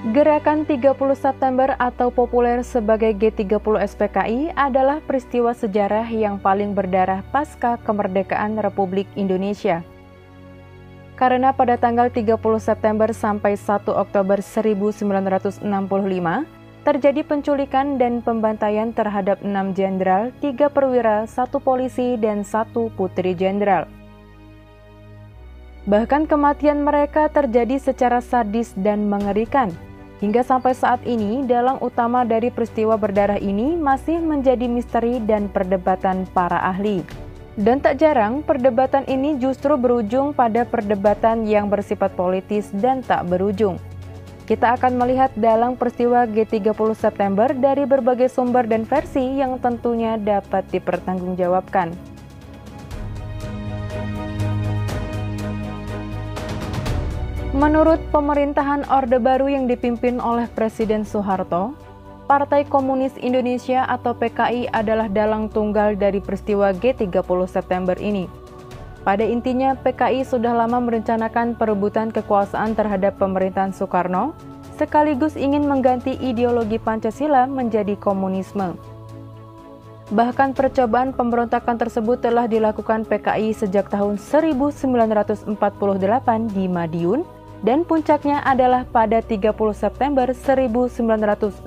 Gerakan 30 September atau populer sebagai G30 SPKI adalah peristiwa sejarah yang paling berdarah pasca kemerdekaan Republik Indonesia. Karena pada tanggal 30 September sampai 1 Oktober 1965, terjadi penculikan dan pembantaian terhadap 6 jenderal, 3 perwira, 1 polisi, dan 1 putri jenderal. Bahkan kematian mereka terjadi secara sadis dan mengerikan. Hingga sampai saat ini, dalang utama dari peristiwa berdarah ini masih menjadi misteri dan perdebatan para ahli. Dan tak jarang, perdebatan ini justru berujung pada perdebatan yang bersifat politis dan tak berujung. Kita akan melihat dalang peristiwa G30 September dari berbagai sumber dan versi yang tentunya dapat dipertanggungjawabkan. Menurut pemerintahan Orde Baru yang dipimpin oleh Presiden Soeharto, Partai Komunis Indonesia atau PKI adalah dalang tunggal dari peristiwa G30 September ini. Pada intinya, PKI sudah lama merencanakan perebutan kekuasaan terhadap pemerintahan Soekarno, sekaligus ingin mengganti ideologi Pancasila menjadi komunisme. Bahkan percobaan pemberontakan tersebut telah dilakukan PKI sejak tahun 1948 di Madiun, dan puncaknya adalah pada 30 September 1965.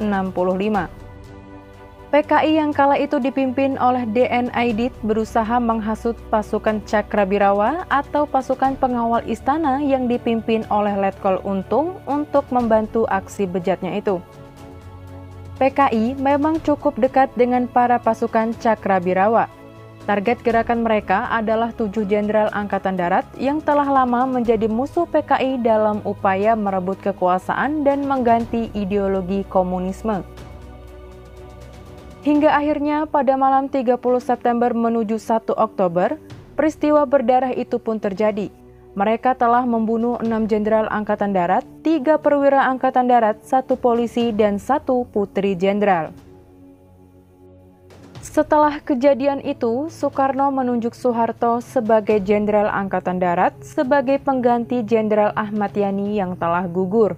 PKI yang kala itu dipimpin oleh DN Aidit berusaha menghasut pasukan Cakrabirawa atau pasukan pengawal istana yang dipimpin oleh Letkol Untung untuk membantu aksi bejatnya itu. PKI memang cukup dekat dengan para pasukan Cakrabirawa. Target gerakan mereka adalah 7 jenderal Angkatan Darat yang telah lama menjadi musuh PKI dalam upaya merebut kekuasaan dan mengganti ideologi komunisme. Hingga akhirnya pada malam 30 September menuju 1 Oktober, peristiwa berdarah itu pun terjadi. Mereka telah membunuh 6 jenderal Angkatan Darat, 3 perwira Angkatan Darat, 1 polisi, dan 1 putri jenderal. Setelah kejadian itu, Soekarno menunjuk Soeharto sebagai Jenderal Angkatan Darat sebagai pengganti Jenderal Ahmad Yani yang telah gugur.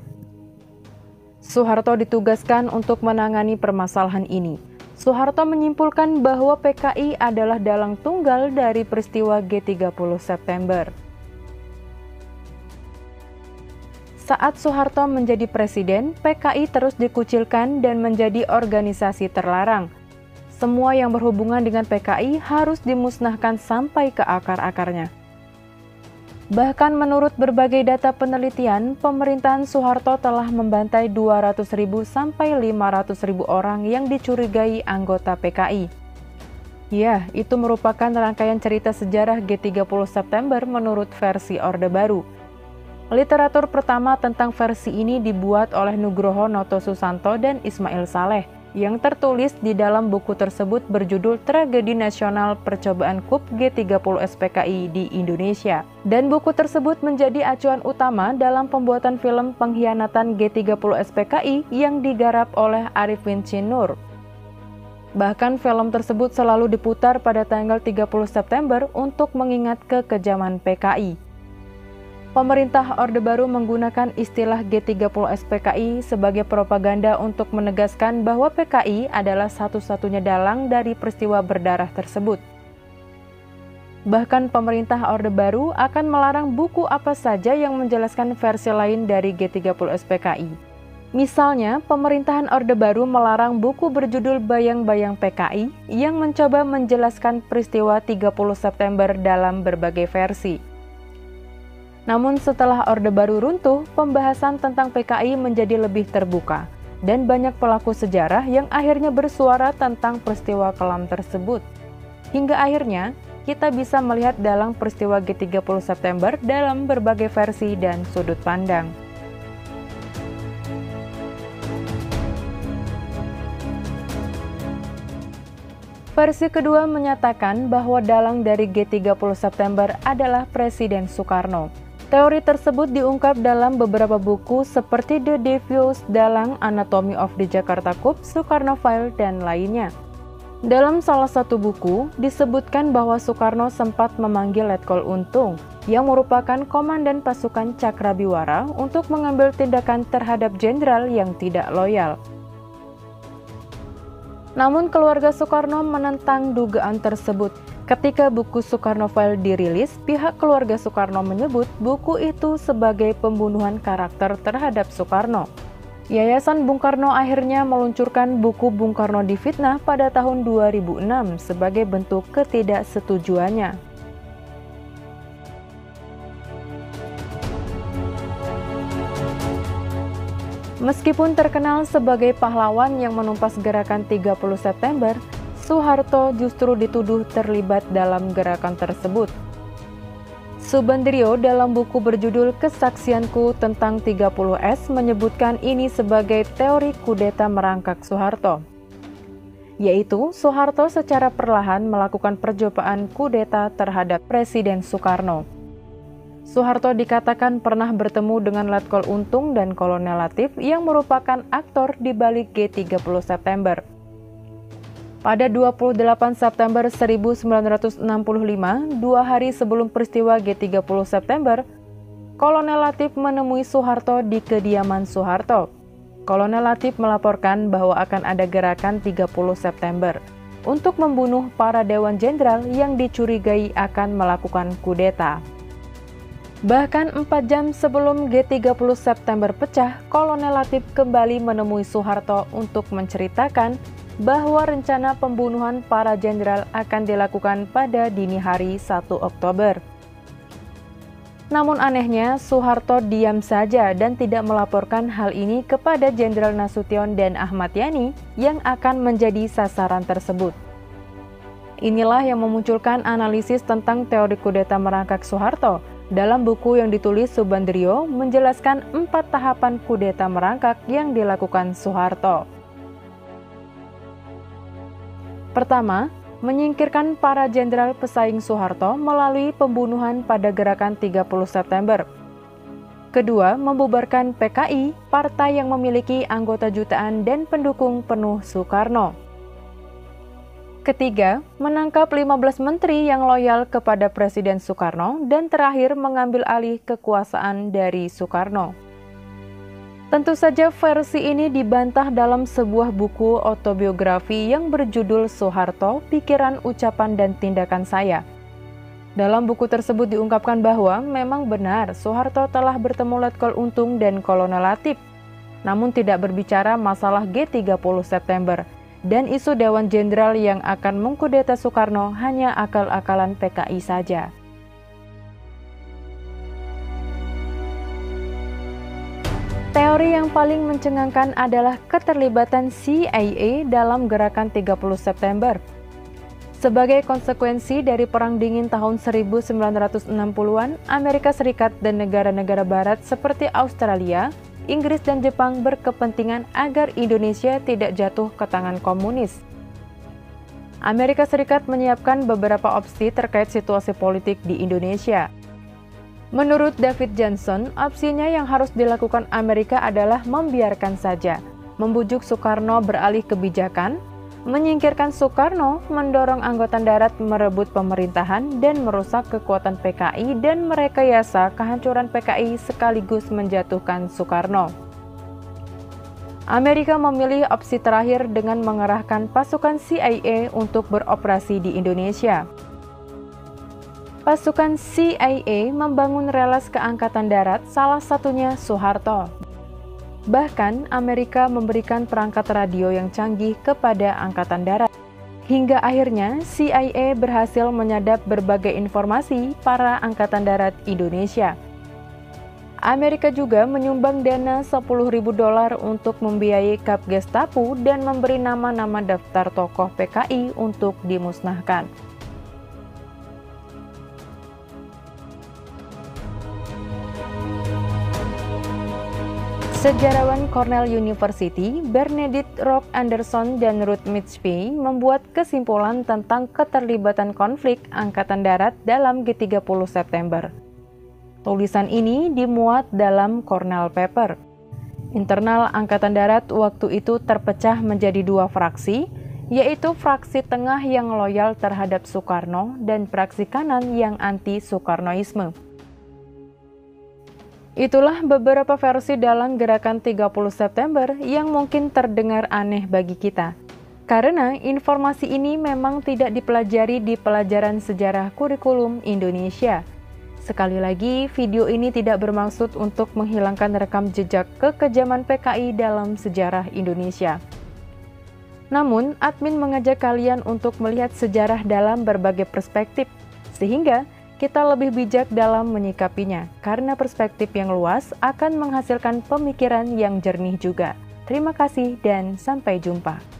Soeharto ditugaskan untuk menangani permasalahan ini. Soeharto menyimpulkan bahwa PKI adalah dalang tunggal dari peristiwa G30 September. Saat Soeharto menjadi presiden, PKI terus dikucilkan dan menjadi organisasi terlarang. Semua yang berhubungan dengan PKI harus dimusnahkan sampai ke akar-akarnya. Bahkan menurut berbagai data penelitian, pemerintahan Soeharto telah membantai 200.000 sampai 500.000 orang yang dicurigai anggota PKI. Ya, itu merupakan rangkaian cerita sejarah G30 September menurut versi Orde Baru. Literatur pertama tentang versi ini dibuat oleh Nugroho Noto Susanto dan Ismail Saleh, yang tertulis di dalam buku tersebut berjudul Tragedi Nasional Percobaan Coup G30 SPKI di Indonesia. Dan buku tersebut menjadi acuan utama dalam pembuatan film Pengkhianatan G30 SPKI yang digarap oleh Arifin Cinur. Bahkan film tersebut selalu diputar pada tanggal 30 September untuk mengingat kekejaman PKI. Pemerintah Orde Baru menggunakan istilah G30 SPKI sebagai propaganda untuk menegaskan bahwa PKI adalah satu-satunya dalang dari peristiwa berdarah tersebut. Bahkan pemerintah Orde Baru akan melarang buku apa saja yang menjelaskan versi lain dari G30 SPKI. Misalnya, pemerintahan Orde Baru melarang buku berjudul Bayang-Bayang PKI yang mencoba menjelaskan peristiwa 30 September dalam berbagai versi. Namun setelah Orde Baru runtuh, pembahasan tentang PKI menjadi lebih terbuka, dan banyak pelaku sejarah yang akhirnya bersuara tentang peristiwa kelam tersebut. Hingga akhirnya, kita bisa melihat dalang peristiwa G30 September dalam berbagai versi dan sudut pandang. Versi kedua menyatakan bahwa dalang dari G30 September adalah Presiden Soekarno. Teori tersebut diungkap dalam beberapa buku seperti The Devious Dalang, Anatomy of the Jakarta Coup, Soekarno File, dan lainnya. Dalam salah satu buku, disebutkan bahwa Soekarno sempat memanggil Letkol Untung yang merupakan komandan pasukan Cakrabiwara untuk mengambil tindakan terhadap jenderal yang tidak loyal. Namun keluarga Soekarno menentang dugaan tersebut. Ketika buku Soekarno File dirilis, pihak keluarga Soekarno menyebut buku itu sebagai pembunuhan karakter terhadap Soekarno. Yayasan Bung Karno akhirnya meluncurkan buku Bung Karno Difitnah pada tahun 2006 sebagai bentuk ketidaksetujuannya. Meskipun terkenal sebagai pahlawan yang menumpas gerakan 30 September, Soeharto justru dituduh terlibat dalam gerakan tersebut. Subandrio dalam buku berjudul Kesaksianku tentang 30S menyebutkan ini sebagai teori kudeta merangkak Soeharto, yaitu Soeharto secara perlahan melakukan percobaan kudeta terhadap Presiden Soekarno. Soeharto dikatakan pernah bertemu dengan Letkol Untung dan Kolonel Latif yang merupakan aktor di balik G30 September. Pada 28 September 1965, 2 hari sebelum peristiwa G30 September, Kolonel Latif menemui Soeharto di kediaman Soeharto. Kolonel Latif melaporkan bahwa akan ada gerakan 30 September untuk membunuh para dewan jenderal yang dicurigai akan melakukan kudeta. Bahkan 4 jam sebelum G30 September pecah, Kolonel Latif kembali menemui Soeharto untuk menceritakan bahwa rencana pembunuhan para jenderal akan dilakukan pada dini hari 1 Oktober. Namun anehnya, Soeharto diam saja dan tidak melaporkan hal ini kepada Jenderal Nasution dan Ahmad Yani yang akan menjadi sasaran tersebut. Inilah yang memunculkan analisis tentang teori kudeta merangkak Soeharto. Dalam buku yang ditulis Subandrio menjelaskan 4 tahapan kudeta merangkak yang dilakukan Soeharto. Pertama, menyingkirkan para jenderal pesaing Soeharto melalui pembunuhan pada gerakan 30 September. Kedua, membubarkan PKI, partai yang memiliki anggota jutaan dan pendukung penuh Soekarno. Ketiga, menangkap 15 menteri yang loyal kepada Presiden Soekarno dan terakhir mengambil alih kekuasaan dari Soekarno. Tentu saja versi ini dibantah dalam sebuah buku autobiografi yang berjudul Soeharto, Pikiran, Ucapan, dan Tindakan Saya. Dalam buku tersebut diungkapkan bahwa memang benar Soeharto telah bertemu Letkol Untung dan Kolonel Latif, namun tidak berbicara masalah G30 September, dan isu Dewan Jenderal yang akan mengkudeta Soekarno hanya akal-akalan PKI saja. Teori yang paling mencengangkan adalah keterlibatan CIA dalam gerakan 30 September. Sebagai konsekuensi dari Perang Dingin tahun 1960-an, Amerika Serikat dan negara-negara barat seperti Australia, Inggris dan Jepang berkepentingan agar Indonesia tidak jatuh ke tangan komunis. Amerika Serikat menyiapkan beberapa opsi terkait situasi politik di Indonesia. Menurut David Johnson, opsinya yang harus dilakukan Amerika adalah membiarkan saja, membujuk Soekarno beralih kebijakan, menyingkirkan Soekarno, mendorong Angkatan Darat merebut pemerintahan dan merusak kekuatan PKI dan merekayasa kehancuran PKI sekaligus menjatuhkan Soekarno. Amerika memilih opsi terakhir dengan mengerahkan pasukan CIA untuk beroperasi di Indonesia. Pasukan CIA membangun relas ke Angkatan Darat, salah satunya Soeharto. Bahkan, Amerika memberikan perangkat radio yang canggih kepada Angkatan Darat. Hingga akhirnya, CIA berhasil menyadap berbagai informasi para Angkatan Darat Indonesia. Amerika juga menyumbang dana $10.000 untuk membiayai Kap Gestapo dan memberi nama-nama daftar tokoh PKI untuk dimusnahkan. Sejarawan Cornell University, Bernadette Rock Anderson dan Ruth Mitchpay membuat kesimpulan tentang keterlibatan konflik Angkatan Darat dalam G30 September. Tulisan ini dimuat dalam Cornell Paper. Internal Angkatan Darat waktu itu terpecah menjadi 2 fraksi, yaitu fraksi tengah yang loyal terhadap Soekarno dan fraksi kanan yang anti-Soekarnoisme. Itulah beberapa versi dalam gerakan 30 September yang mungkin terdengar aneh bagi kita. Karena informasi ini memang tidak dipelajari di pelajaran sejarah kurikulum Indonesia. Sekali lagi, video ini tidak bermaksud untuk menghilangkan rekam jejak kekejaman PKI dalam sejarah Indonesia. Namun, admin mengajak kalian untuk melihat sejarah dalam berbagai perspektif, sehingga kita lebih bijak dalam menyikapinya, karena perspektif yang luas akan menghasilkan pemikiran yang jernih juga. Terima kasih dan sampai jumpa.